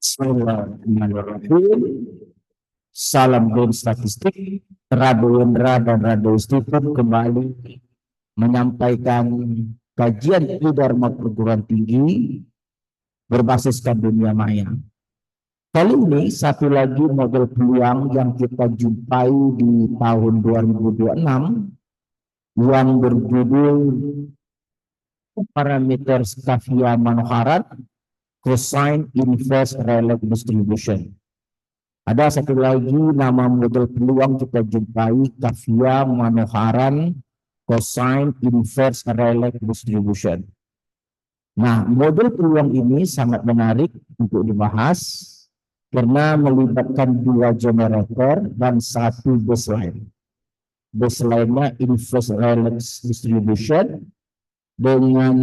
Bismillahirrahmanirrahim. Salam game statistik. Rado Wendra dan Rado Institut kembali menyampaikan kajian Dharma perguruan tinggi berbasiskan dunia maya. Kali ini satu lagi model peluang yang kita jumpai di tahun 2026 yang berjudul parameter Skaffia Manoharan cosine inverse Rayleigh distribution. Ada satu lagi nama model peluang kita jumpai Skaffia Manoharan cosine inverse Rayleigh distribution. Nah, model peluang ini sangat menarik untuk dibahas karena melibatkan dua generator dan satu baseline. Baseline-nya inverse Rayleigh distribution dengan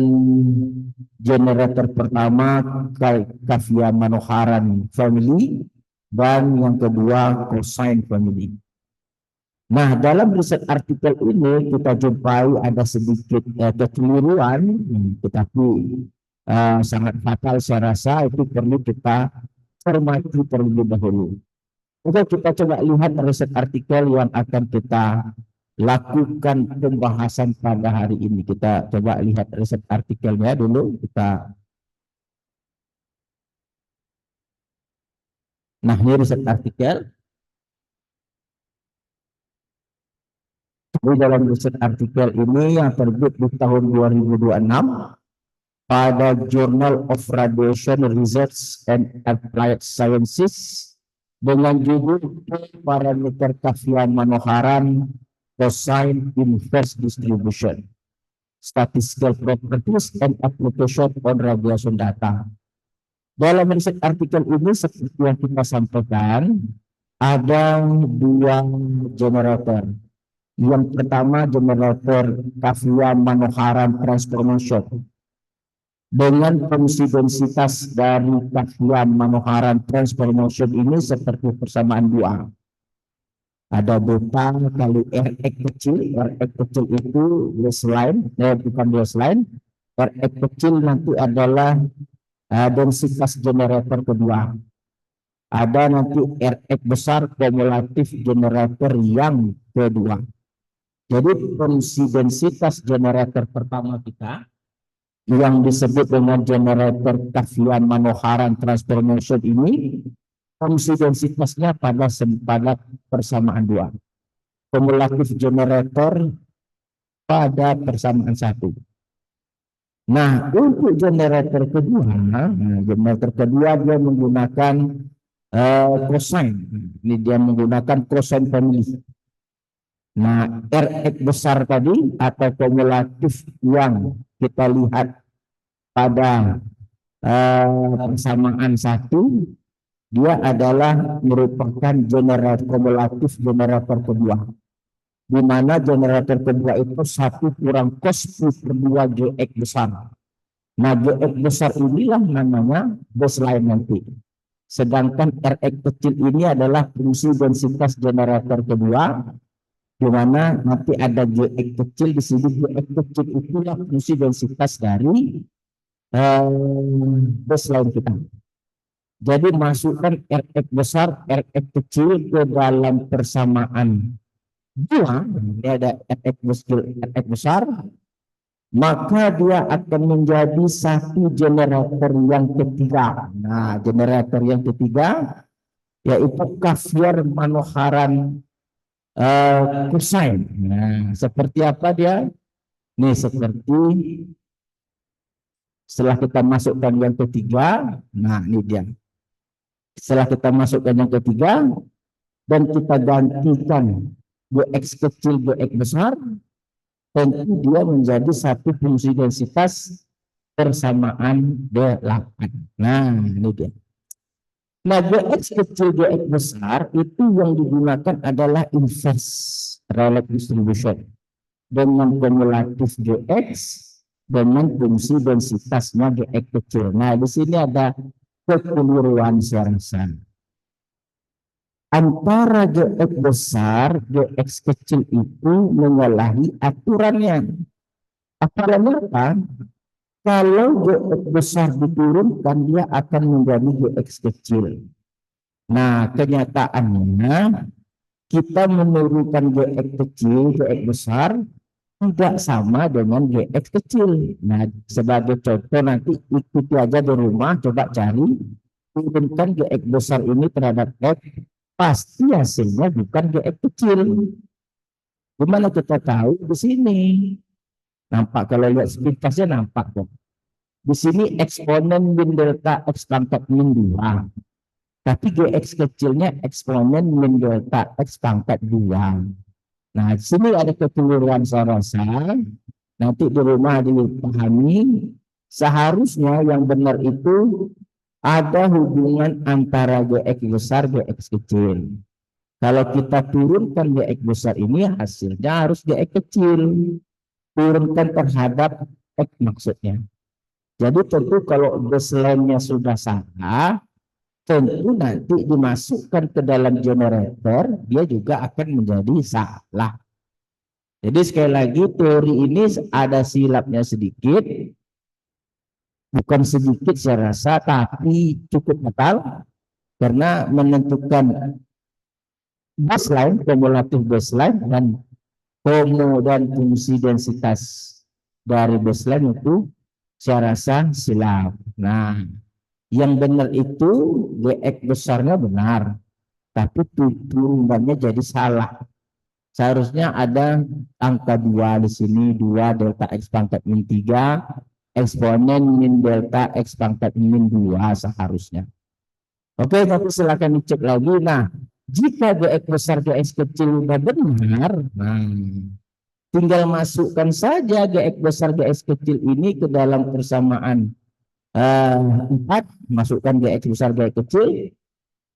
generator pertama Skaffia Manoharan family dan yang kedua cosine family. Nah, dalam riset artikel ini kita jumpai ada sedikit kekeliruan, tetapi sangat fatal saya rasa itu perlu kita cermati terlebih dahulu. Oke, kita coba lihat riset artikel yang akan kita lakukan pembahasan pada hari ini. Kita coba lihat riset artikelnya dulu. Nah, ini riset artikel. Di dalam riset artikel ini yang terbit di tahun 2026 pada Journal of Radiation Research and Applied Sciences dengan judul parameter Skaffia Manoharan cosine inverse distribution, statistical properties and application on radiation data. Dalam riset artikel ini seperti yang kita sampaikan, ada dua generator. Yang pertama generator Skaffia Manoharan transformation. Dengan fungsi densitas dari Skaffia Manoharan transformation ini seperti persamaan dua. Ada beta kali Rx kecil. Rx kecil itu baseline, bukan baseline. Rx kecil nanti adalah densitas generator kedua. Ada nanti Rx besar kumulatif generator yang kedua. Jadi fungsi densitas generator pertama kita yang disebut dengan generator Skaffia Manoharan transformation ini, fungsi densitasnya pada persamaan dua. Kumulatif generator pada persamaan satu. Nah, untuk generator kedua dia menggunakan cosine. Ini dia menggunakan cosine family. Nah, Rx besar tadi atau kumulatif yang kita lihat pada persamaan satu, dia adalah merupakan generator kumulatif generator kedua. Di mana generator kedua itu 1 kurang cos per 2 Gx besar. Nah, Gx besar inilah namanya baseline nanti. Sedangkan Rx kecil ini adalah fungsi densitas generator kedua, di mana nanti ada Gx kecil di sini. Gx kecil itulah fungsi densitas dari baseline kita. Jadi masukkan Rx besar, Rx kecil ke dalam persamaan dua, ini ada Rx besar, maka dia akan menjadi satu generator yang ketiga. Nah, generator yang ketiga yaitu Skaffia Manoharan cosine. Nah, seperti apa dia? Nih, seperti setelah kita masukkan yang ketiga, nah ini dia. Setelah kita masukkan yang ketiga dan kita gantikan Gx kecil Gx besar, tentu dia menjadi satu fungsi densitas persamaan 8. Nah, ini dia. Nah, Gx kecil Gx besar itu yang digunakan adalah inverse Rayleigh distribution dengan kumulatif Gx dengan fungsi densitasnya Gx kecil. Nah, di sini ada kekeliruan saya rasa. Antara Gx besar, Gx kecil itu menyalahi aturannya. Aturannya apa? Kalau GX besar diturunkan, dia akan menjadi GX kecil. Nah, kenyataannya kita menurunkan GX kecil, GX besar tidak sama dengan GX kecil. Nah, sebagai contoh nanti ikuti aja di rumah, coba cari turunkan GX besar ini terhadap X, pasti hasilnya bukan GX kecil. Gimana kita tahu? Di sini nampak, kalau lihat sepintasnya nampak kok. Di sini eksponen min delta X pangkat min 2. Tapi GX kecilnya eksponen min delta X pangkat 2. Nah, di sini ada kekeliruan saya rasa. Nanti di rumah dipahami. Seharusnya yang benar itu ada hubungan antara GX besar GX kecil. Kalau kita turunkan GX besar ini, hasilnya harus GX kecil. Turunkan terhadap X maksudnya. Jadi tentu kalau baseline-nya sudah salah, tentu nanti dimasukkan ke dalam generator, dia juga akan menjadi salah. Jadi sekali lagi teori ini ada silapnya sedikit, bukan sedikit saya rasa, tapi cukup fatal, karena menentukan baseline, kumulatif baseline, dan dan fungsi densitas dari baseline itu saya rasa silap. Nah, yang benar itu GX besarnya benar, tapi turunannya jadi salah. Seharusnya ada angka 2 di sini, 2 delta X pangkat min 3, eksponen min delta X pangkat min 2 seharusnya. Oke, tapi silakan dicek lagi. Nah, jika GX besar GX kecil sudah benar, nah, tinggal masukkan saja GX besar GX kecil ini ke dalam persamaan 4, masukkan GX besar GX kecil,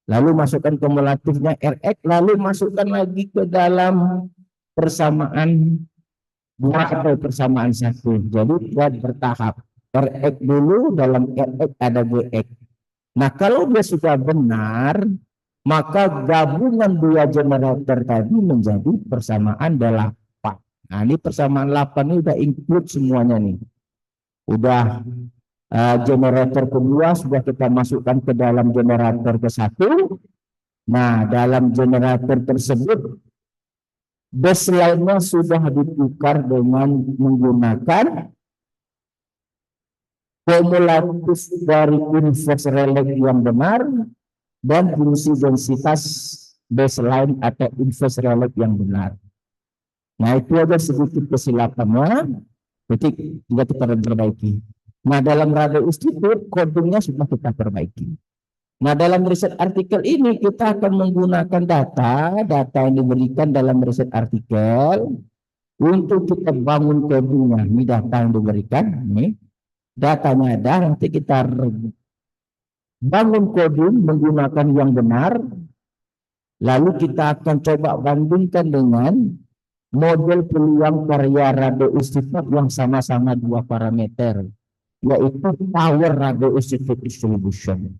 lalu masukkan kumulatifnya RX, lalu masukkan lagi ke dalam persamaan 2 atau persamaan 1. Jadi buat bertahap. RX dulu, dalam RX ada GX. Nah, kalau dia sudah benar, maka gabungan 2 generator tadi menjadi persamaan 8. Nah, ini persamaan 8 ini udah include semuanya nih. Udah generator kedua sudah kita masukkan ke dalam generator ke-1. Nah, dalam generator tersebut baseline-nya sudah ditukar dengan menggunakan kumulatif dari inverse relay yang benar dan fungsi densitas baseline atau inverse relay yang benar. Nah, itu aja sedikit kesilapannya, jadi juga kita perbaiki. Nah, dalam radio institut kodenya sudah kita perbaiki. Nah, dalam riset artikel ini kita akan menggunakan data yang diberikan dalam riset artikel untuk kita bangun kodenya. Ini data yang diberikan, ini datanya ada, nanti kita bangun kode menggunakan yang benar, lalu kita akan coba bandingkan dengan model peluang karya radio institut yang sama-sama 2 parameter, yaitu power radio institut distribution.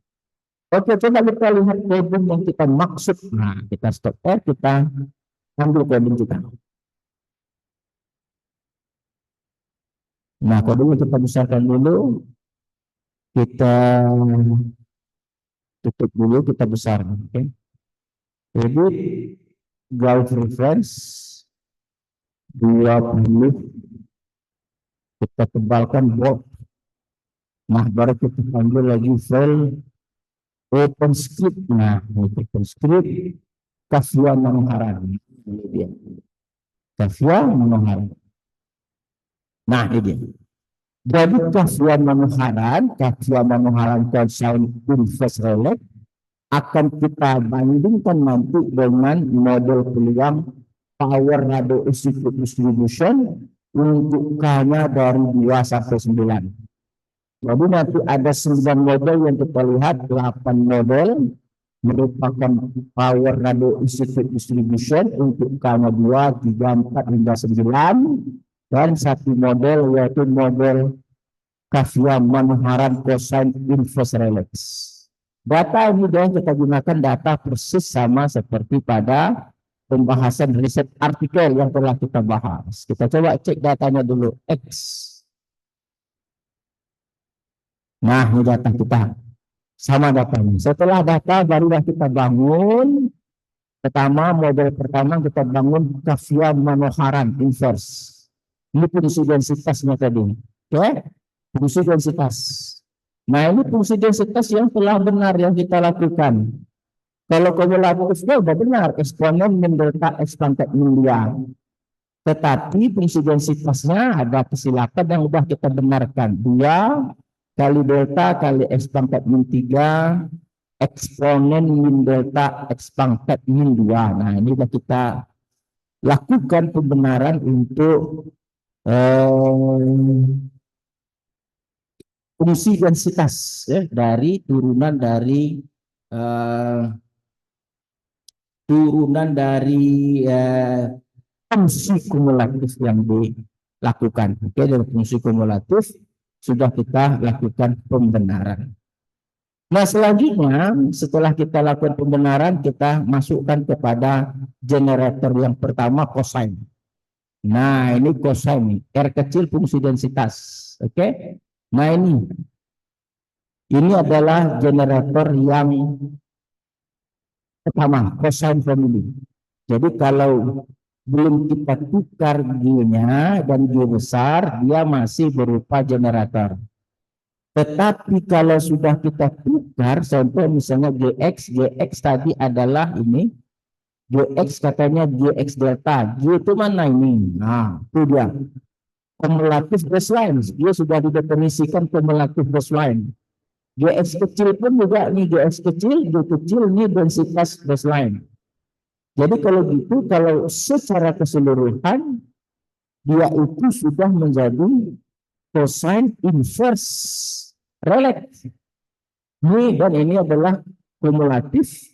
Oke, coba kita lihat kode yang kita maksud. Nah, kita stop kita ambil kode kita. Nah, kodenya kita besarkan dulu, kita tutup dulu, kita besarkan. Oke. Jadi Gauss reference 20, kita tebalkan bold. Nah, baru kita panggil lagi file OpenScript. Nah, OpenScript Kafia Manoharan. Ini dia. Kafia Manoharan. Nah, ini dia. Jadi Kafia Manoharan cosine inverse relay akan kita bandingkan nanti dengan model peluang power radio institut distribution untuk K-nya dari 2 sampai 9. Jadi nanti ada 9 model yang kita lihat, 8 model merupakan power radio institut distribution untuk K-nya 2, 3, 4 hingga 9, dan 1 model yaitu model Kafia Manoharan cosine inverse relay. Data ini yang kita gunakan data persis sama seperti pada pembahasan riset artikel yang telah kita bahas. Kita coba cek datanya dulu. X. Nah, ini data kita. Sama datanya. Setelah data, barulah kita bangun. Model pertama kita bangun Kafia Manoharan inverse. Ini fungsi densitasnya tadi. Oke? Fungsi densitas. Nah, ini fungsi densitas yang telah benar yang kita lakukan. Kalau kumulatifnya sudah benar, eksponen min delta X pangkat min dia. Tetapi fungsi densitasnya ada kesilapan yang sudah kita benarkan. 2 kali delta kali X pangkat min 3 eksponen min delta X pangkat min 2. Nah, ini sudah kita lakukan pembenaran untuk fungsi densitas ya, dari turunan dari fungsi kumulatif yang dilakukan. Oke, dari fungsi kumulatif sudah kita lakukan pembenaran. Nah, selanjutnya setelah kita lakukan pembenaran, kita masukkan kepada generator yang pertama cosine. Nah, ini cosine, R kecil fungsi densitas. Oke. Nah, ini adalah generator yang pertama, cosine family. Jadi kalau belum kita tukar G-nya dan G besar, dia masih berupa generator. Tetapi kalau sudah kita tukar, contoh misalnya GX tadi adalah ini, GX katanya GX delta, G itu mana ini? Nah, itu dia. Kumulatif baseline, dia sudah didefinisikan kumulatif baseline. GX kecil pun juga nih, GX kecil, G kecil, ini densitas baseline. Jadi kalau gitu, kalau secara keseluruhan, dia itu sudah menjadi cosine inverse relax. Ini adalah kumulatif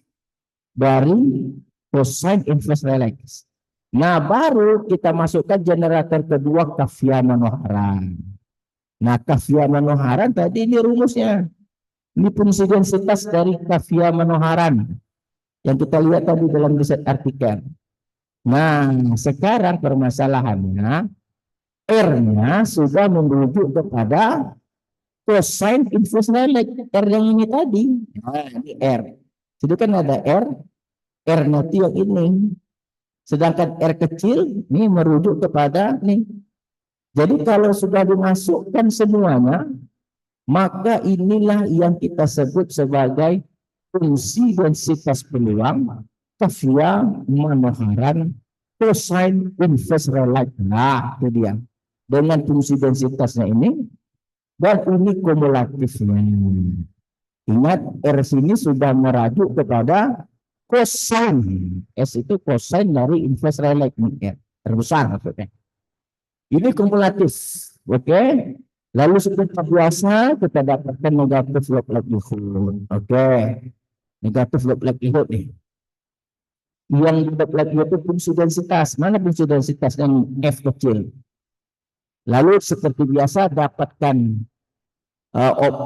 dari cosine inverse relax. Nah, baru kita masukkan generator kedua Kafia Manoharan. Nah, Kafia Manoharan tadi ini rumusnya. Ini fungsi densitas dari Kafia Manoharan yang kita lihat tadi dalam riset artikel. Nah, sekarang permasalahannya R-nya sudah merujuk kepada cosine inverse relax, R yang ini tadi. Nah, ini R. Jadi kan ada R nanti yang ini. Sedangkan R kecil ini merujuk kepada ini. Jadi kalau sudah dimasukkan semuanya, maka inilah yang kita sebut sebagai fungsi densitas peluang Kafia Manoharan cosine inverse relax. Nah, itu dia. Dengan fungsi densitasnya ini, dan ini kumulatifnya. Ingat, R sini sudah merajuk kepada cosine. S itu cosine dari inverse relax. R besar maksudnya. Ini kumulatif. Oke. Lalu seperti biasa kita dapatkan negatif log likelihood. Oke. Negatif log likelihood nih. Yang log likelihood itu fungsi densitas. Mana fungsi densitas yang F kecil? Lalu seperti biasa dapatkan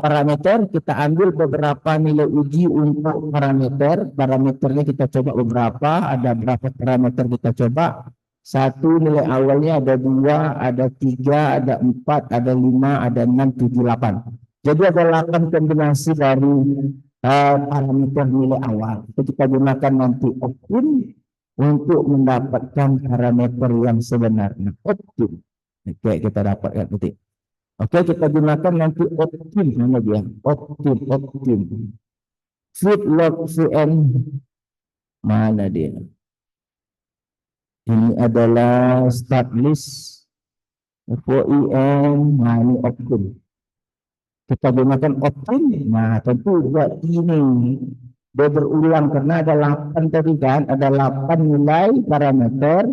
parameter, kita ambil beberapa nilai uji untuk parameter. Parameternya kita coba beberapa, ada berapa parameter kita coba. 1 nilai awalnya ada 2, ada 3, ada 4, ada 5, ada 6, 7, 8. Jadi ada 8 kombinasi dari parameter nilai awal. Itu kita gunakan nanti optim untuk mendapatkan parameter yang sebenarnya. Optim. Oke, kita dapatkan nanti. Oke, kita gunakan nanti optim nama dia. Optim. Fit log Vn. Mana dia? Ini adalah start list FOIM. Nah, ini optim. Kita gunakan optim. Nah, tentu buat ini dia berulang karena ada 8 tadi kan, ada 8 nilai parameter.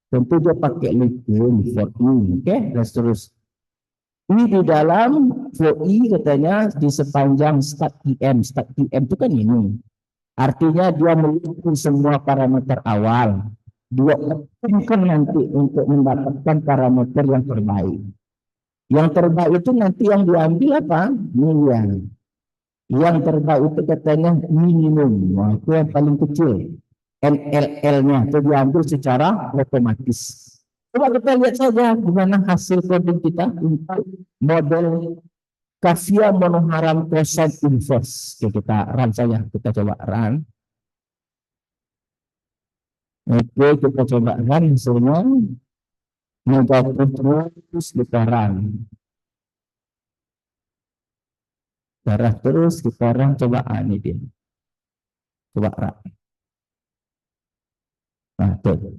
Tentu dia pakai looking for i, oke, dan terus. Ini di dalam for i katanya di sepanjang start TM itu kan ini. Artinya dia melihat semua parameter awal. Dia optimkan nanti untuk mendapatkan parameter yang terbaik. Yang terbaik itu nanti yang diambil apa? Nilai. Yang terbaik itu katanya minimum. Nah, itu yang paling kecil. NLL-nya itu diambil secara otomatis. Coba kita lihat saja gimana hasil coding kita untuk model Kafia monoharam cosine inverse. Oke, kita run saja. Kita coba run. Oke, kita coba run hasilnya. Negatif terus kita run. Darah terus kita run. Coba ini dia. Coba run. Nah, tuh.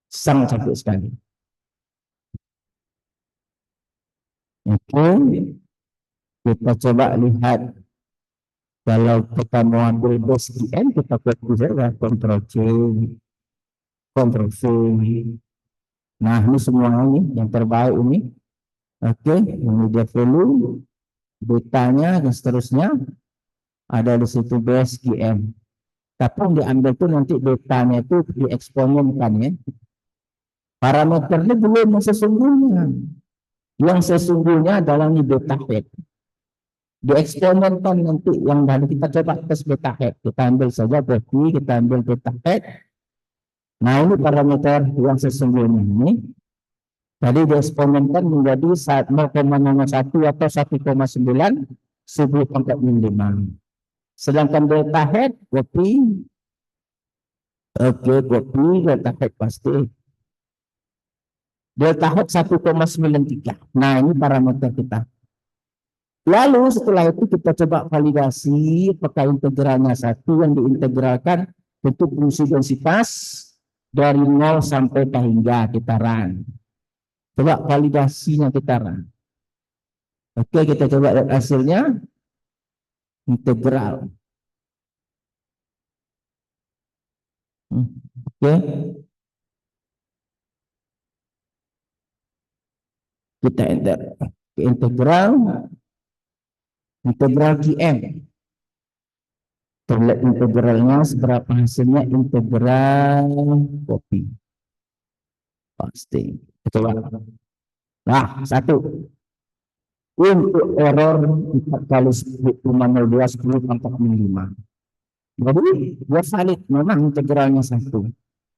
Sangat cantik sekali. Oke, kita coba lihat. Kalau kita mau ambil base GN, kita copy saja, Ctrl C, Ctrl V. Nah, ini semua ini yang terbaik ini. Oke, ini dia value, betanya dan seterusnya. Ada di situ base GN. Tapi yang diambil itu nanti betanya itu dieksponenkan ya. Parameternya belum yang sesungguhnya. Yang sesungguhnya adalah ini beta head. Dieksponenkan nanti yang tadi kita coba tes beta head. Kita ambil saja copy, kita ambil beta head. Nah, ini parameter yang sesungguhnya ini. Tadi dieksponenkan menjadi 0,01 atau 1,9 10/5. Sedangkan delta head copy. Oke, copy delta head pasti. Delta head 1,93. Nah, ini parameter kita. Lalu setelah itu kita coba validasi apakah integralnya satu yang diintegralkan untuk fungsi densitas dari 0 sampai hingga kita run. Coba validasinya kita run. Oke, kita coba lihat hasilnya. Integral. Oke. Kita enter. Integral GM. Terlihat integralnya seberapa hasilnya, integral copy. Pasti. Coba. Nah, 1. Untuk error 4 kali 10,02 10/5. Jadi dia valid, memang integralnya 1.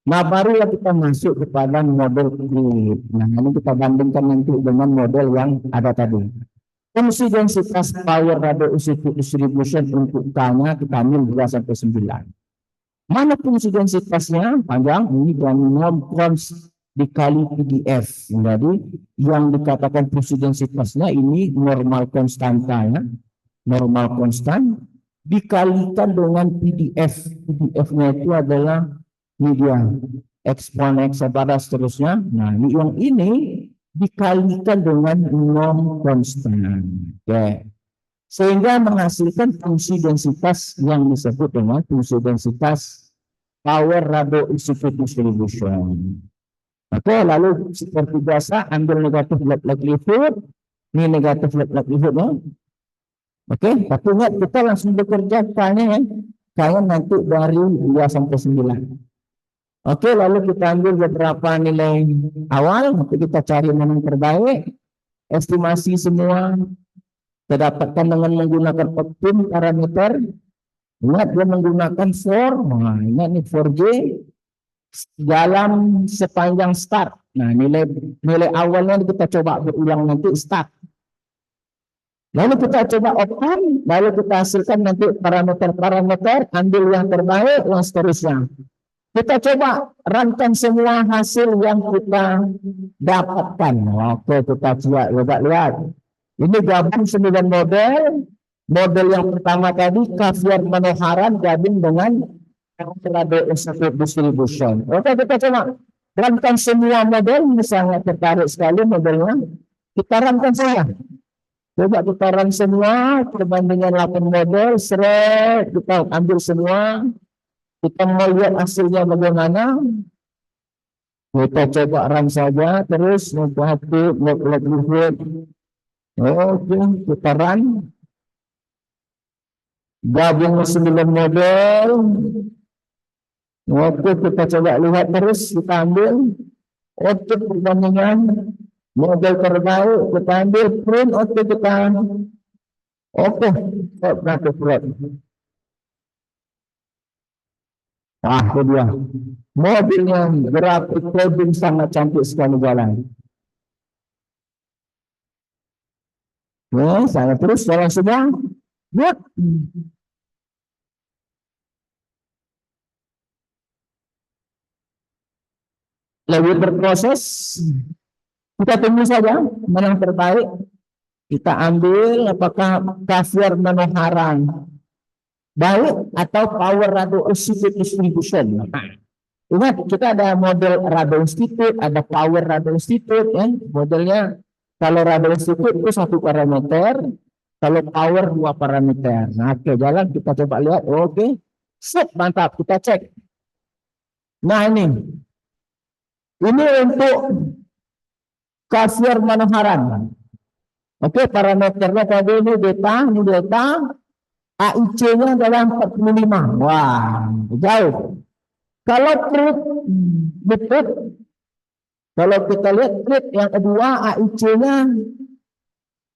Nah, barulah kita masuk kepada model ini. Nah, ini kita bandingkan nanti dengan model yang ada tadi. Fungsi densitas power radio distribution untuk K-nya kita ambil 2 sampai 9. Mana fungsi densitasnya? Panjang ini dan non-cons dikali PDF. Jadi yang dikatakan fungsi densitasnya ini normal konstantanya, normal konstan dikalikan dengan PDF. PDF-nya itu adalah media eksponen pada seterusnya. Nah, yang ini dikalikan dengan non konstan. Oke. Sehingga menghasilkan fungsi densitas yang disebut dengan fungsi densitas power radio distribution. Oke, lalu seperti biasa ambil negatif likelihood, ini negatif likelihood ya. Oke, tapi ingat kita langsung bekerja tanya ya. Kalian nanti dari 2 sampai 9. Oke, lalu kita ambil beberapa nilai awal, nanti kita cari mana yang terbaik. Estimasi semua kita dapatkan dengan menggunakan optim parameter. Ingat dia menggunakan 4. Nah, ingat nih 4G dalam sepanjang start. Nah, nilai awalnya kita coba berulang nanti start. Lalu kita coba optim, lalu kita hasilkan nanti parameter-parameter, ambil yang terbaik, yang seterusnya. Kita coba runkan semua hasil yang kita dapatkan. Oke, kita coba lihat. Ini gabung 9 model. Model yang pertama tadi, Kafia Manoharan gabung dengan radio distribution. Oke, kita coba runkan semua model. Ini sangat tertarik sekali modelnya. Kita runkan saja. Coba kita run semua, perbandingan 8 model, seret, kita ambil semua. Kita mau lihat hasilnya bagaimana. Kita coba run saja, terus negatif, likelihood. Oke, kita run. Gabung 9 model. Oke, kita coba lihat terus, kita ambil. Oke, perbandingan model terbaik, kita ambil print. Oke, kita print. Ah, itu dia. Mobilnya grafik coding sangat cantik sekali jalan. Ya, saya terus jalan sedang. Good. Lebih berproses. Kita tunggu saja mana yang terbaik. Kita ambil apakah Kaviar Manoharan baik atau Power Radio Institute Distribution. Ingat kita ada model Radio Institute, ada Power Radio Institute, ya. Modelnya kalau Radio Institute itu satu parameter, kalau Power dua parameter. Nah, oke, jalan kita coba lihat. Oke, set, mantap, kita cek. Nah ini untuk Kaviar Manoharan. Oke, parameternya tadi ini delta, AIC-nya adalah 45. Wah, jauh. Kalau trip, kalau kita lihat trip yang kedua AIC-nya,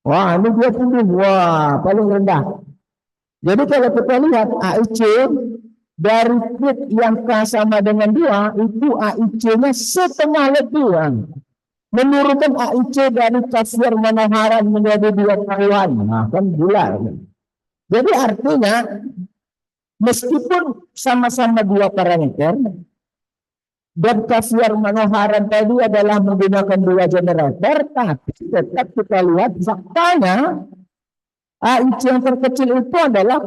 wah ini 20. Wah, paling rendah. Jadi kalau kita lihat AIC dari trip yang K sama dengan 2, itu AIC-nya setengah lebih. Menurunkan AIC dari Kaviar Manoharan menjadi 20-an. Nah, kan gila. Jadi artinya meskipun sama-sama dua parameter dan Kaviar Manoharan tadi adalah menggunakan dua generator, tapi tetap kita lihat faktanya AIC yang terkecil itu adalah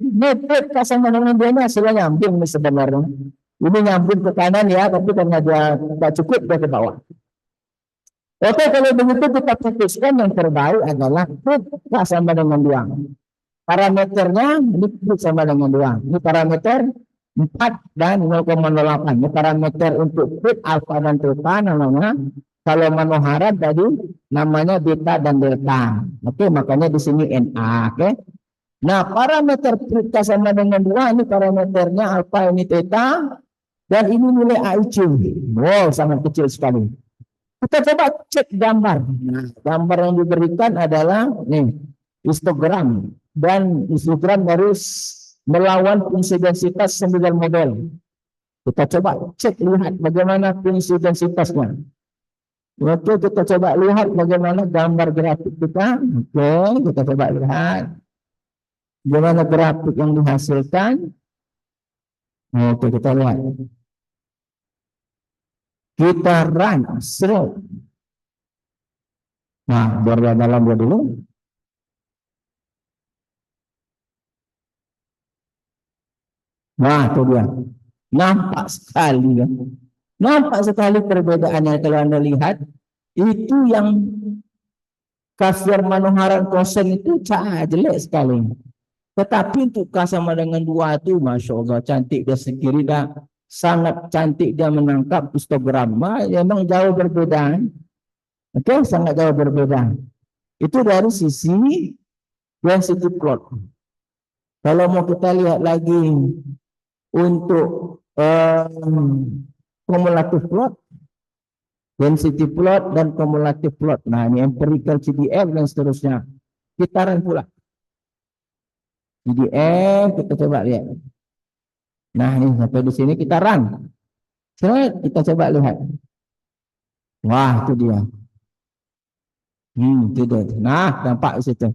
net sama dengan dia hasilnya nyambung sebenarnya. Ini nyambung ke kanan ya, tapi karena dia tidak cukup dia ke bawah. Oke, kalau begitu kita putuskan yang terbaik adalah K sama dengan 2. Parameternya ini sama dengan 2. Ini parameter 4 dan 0,08. Ini parameter untuk fit alfa dan theta namanya. Kalau Manoharan tadi namanya beta dan delta. Oke, makanya di sini NA. Oke. Nah, parameter fit K sama dengan 2 ini parameternya alfa ini theta dan ini nilai AIC. Wow, sangat kecil sekali. Kita coba cek gambar. Nah, gambar yang diberikan adalah nih histogram dan histogram harus melawan fungsi densitas 9 model. Kita coba cek lihat bagaimana fungsi densitasnya. Oke, kita coba lihat bagaimana gambar grafik kita. Oke, kita coba lihat bagaimana grafik yang dihasilkan. Oke, kita lihat. Kita run slow. Nah, biar dalam dia dulu. Nah, itu dia. Nampak sekali ya. Nampak sekali perbedaannya kalau Anda lihat. Itu yang Kaviar Manoharan kosen itu jelek sekali. Tetapi untuk K sama dengan 2 itu Masya Allah cantik dia sendiri dah. Sangat cantik dia menangkap histogram. Memang jauh berbeda. Oke, sangat jauh berbeda. Itu dari sisi density plot. Kalau mau kita lihat lagi untuk kumulatif plot, density plot dan kumulatif plot. Nah, ini empirical CDF dan seterusnya. Kita run pula. CDF kita coba lihat. Nah, ini sampai di sini kita run. Kita coba lihat. Wah, itu dia. Itu dia. Nah, nampak di situ.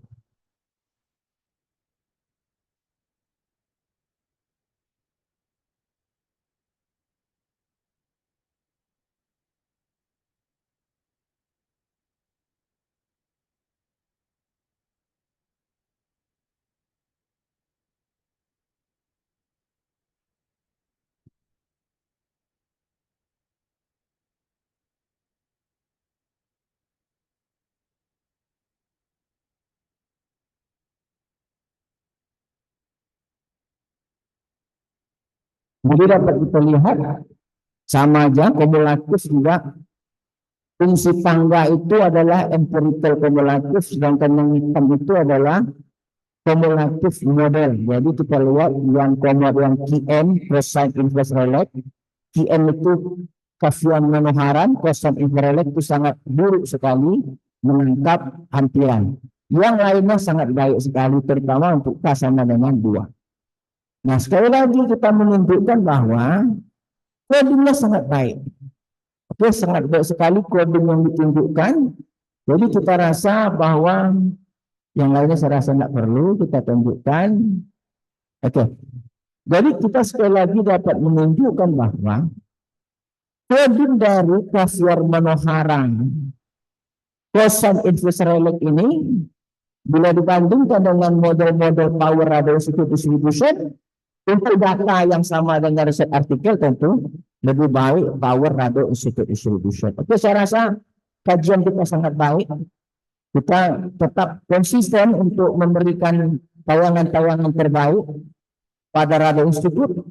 Jadi dapat kita lihat sama aja kumulatif juga. Fungsi tangga itu adalah empirical kumulatif, sedangkan yang hitam itu adalah kumulatif model. Jadi kita lihat yang QM cosine inverse relate. QM itu Kaviar Manoharan, cosine inverse relate itu sangat buruk sekali menangkap hampiran. Yang lainnya sangat baik sekali, terutama untuk K sama dengan 2. Nah, sekali lagi kita menunjukkan bahwa codingnya sangat baik. Oke, sangat baik sekali coding yang ditunjukkan. Jadi kita rasa bahwa Yang lainnya saya rasa nggak perlu kita tunjukkan. Oke. Jadi kita sekali lagi dapat menunjukkan bahwa coding dari Caviar Manoharan cosine inverse relay ini bila dibandingkan dengan model-model power radio distribution untuk data yang sama dengan riset artikel tentu lebih baik power radio distribution. Oke, saya rasa kajian kita sangat baik. Kita tetap konsisten untuk memberikan tayangan-tayangan terbaik pada Radio Institute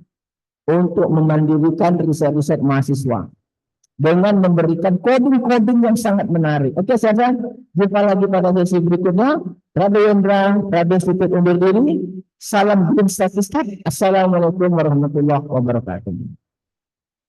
untuk memandirikan riset-riset mahasiswa dengan memberikan coding-coding yang sangat menarik. Oke, saya jumpa lagi pada sesi berikutnya. Radio Indra, Radio Institute undur diri. Salam Green Statistik. Assalamualaikum warahmatullahi wabarakatuh.